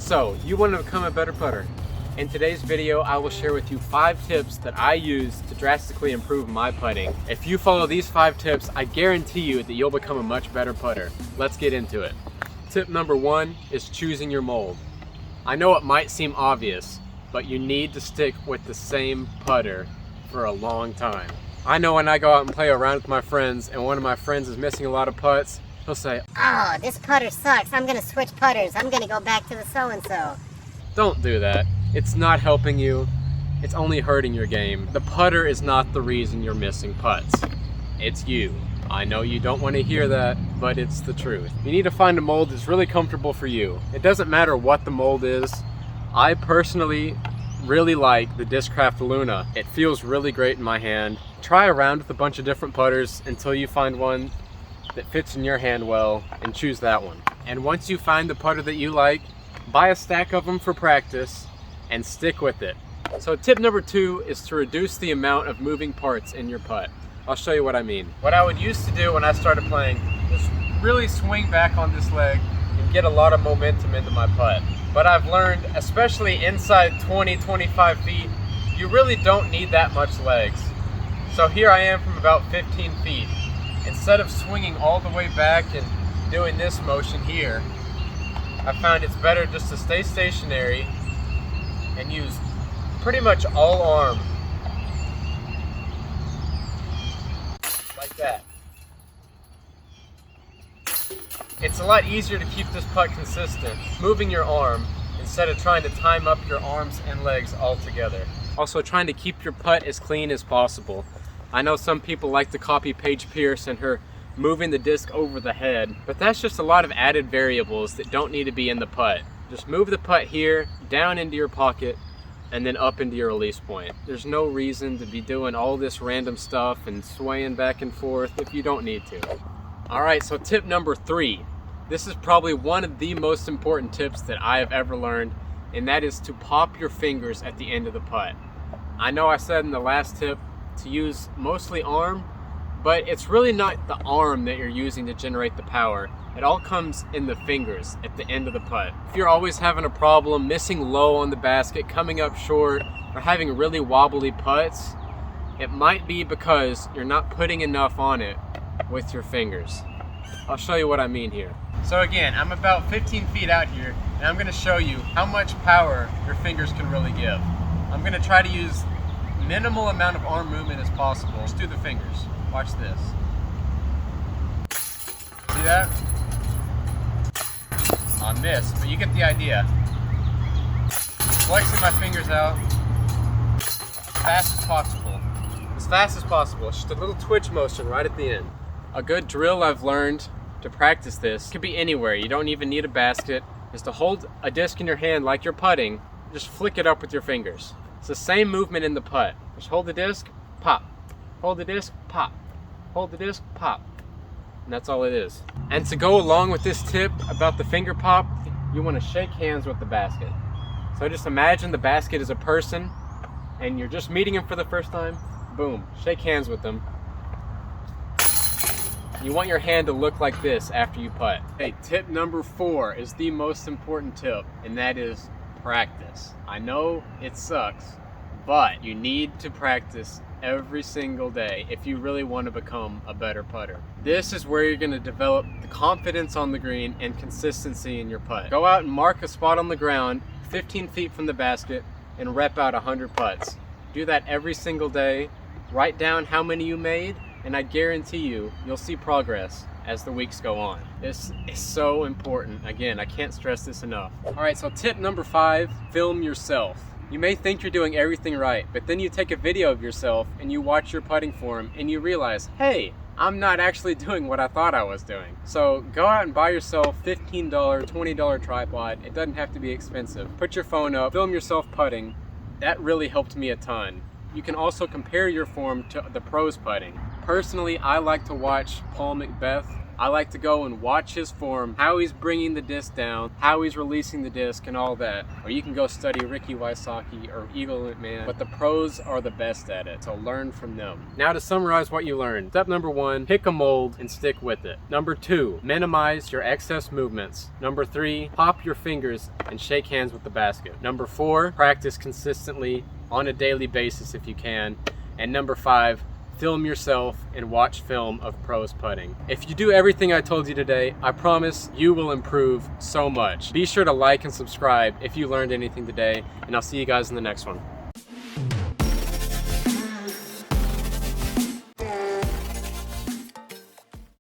So, you want to become a better putter. In today's video, I will share with you 5 tips that I use to drastically improve my putting. If you follow these 5 tips, I guarantee you that you'll become a much better putter. Let's get into it. Tip number 1 is choosing your mold. I know it might seem obvious, but you need to stick with the same putter for a long time. I know when I go out and play around with my friends and one of my friends is missing a lot of putts, he'll say, "Oh, this putter sucks. I'm gonna switch putters. I'm gonna go back to the so-and-so." Don't do that. It's not helping you. It's only hurting your game. The putter is not the reason you're missing putts. It's you. I know you don't want to hear that, but it's the truth. You need to find a mold that's really comfortable for you. It doesn't matter what the mold is. I personally really like the Discraft Luna. It feels really great in my hand. Try around with a bunch of different putters until you find one that fits in your hand well and choose that one. And once you find the putter that you like, buy a stack of them for practice and stick with it. So tip number 2 is to reduce the amount of moving parts in your putt. I'll show you what I mean. What I would used to do when I started playing is really swing back on this leg and get a lot of momentum into my putt. But I've learned, especially inside 20-25 feet, you really don't need that much legs. So here I am from about 15 feet. Instead of swinging all the way back and doing this motion here, I found it's better just to stay stationary and use pretty much all arm. Like that. It's a lot easier to keep this putt consistent, moving your arm instead of trying to time up your arms and legs all together. Also trying to keep your putt as clean as possible. I know some people like to copy Paige Pierce and her moving the disc over the head, but that's just a lot of added variables that don't need to be in the putt. Just move the putt here, down into your pocket, and then up into your release point. There's no reason to be doing all this random stuff and swaying back and forth if you don't need to. Alright, so tip number 3. This is probably one of the most important tips that I have ever learned, and that is to pop your fingers at the end of the putt. I know I said in the last tip to use mostly arm, but it's really not the arm that you're using to generate the power. It all comes in the fingers at the end of the putt. If you're always having a problem missing low on the basket, coming up short, or having really wobbly putts, it might be because you're not putting enough on it with your fingers. I'll show you what I mean here. So again, I'm about 15 feet out here, and I'm gonna show you how much power your fingers can really give. I'm gonna try to use minimal amount of arm movement as possible. Just do the fingers. Watch this. See that? I missed, but you get the idea. Flexing my fingers out as fast as possible. As fast as possible. Just a little twitch motion right at the end. A good drill I've learned to practice this could be anywhere. You don't even need a basket. Is to hold a disc in your hand like you're putting. Just flick it up with your fingers. It's the same movement in the putt. Just hold the disc, pop. Hold the disc, pop. Hold the disc, pop. And that's all it is. And to go along with this tip about the finger pop, you want to shake hands with the basket. So just imagine the basket is a person and you're just meeting him for the first time. Boom, shake hands with them. You want your hand to look like this after you putt. Hey, tip number 4 is the most important tip, and that is practice. I know it sucks, but you need to practice every single day if you really want to become a better putter. This is where you're going to develop the confidence on the green and consistency in your putt. Go out and mark a spot on the ground 15 feet from the basket and rep out 100 putts. Do that every single day. Write down how many you made, and I guarantee you'll see progress as the weeks go on. This is so important. Again, I can't stress this enough. Alright, so tip number 5, film yourself. You may think you're doing everything right, but then you take a video of yourself and you watch your putting form and you realize, hey, I'm not actually doing what I thought I was doing. So go out and buy yourself $15, $20 tripod. It doesn't have to be expensive. Put your phone up, film yourself putting. That really helped me a ton. You can also compare your form to the pros putting. Personally, I like to watch Paul McBeth I like to go and watch his form, how he's bringing the disc down, how he's releasing the disc, and all that. Or you can go study Ricky Wysocki or Eagle McMahon, but the pros are the best at it, so learn from them. Now to summarize what you learned. Step number 1, pick a mold and stick with it. Number 2, minimize your excess movements. Number 3, pop your fingers and shake hands with the basket. Number 4, practice consistently on a daily basis if you can. And number 5, film yourself and watch film of pros putting. If you do everything I told you today, I promise you will improve so much. Be sure to like and subscribe if you learned anything today, and I'll see you guys in the next one.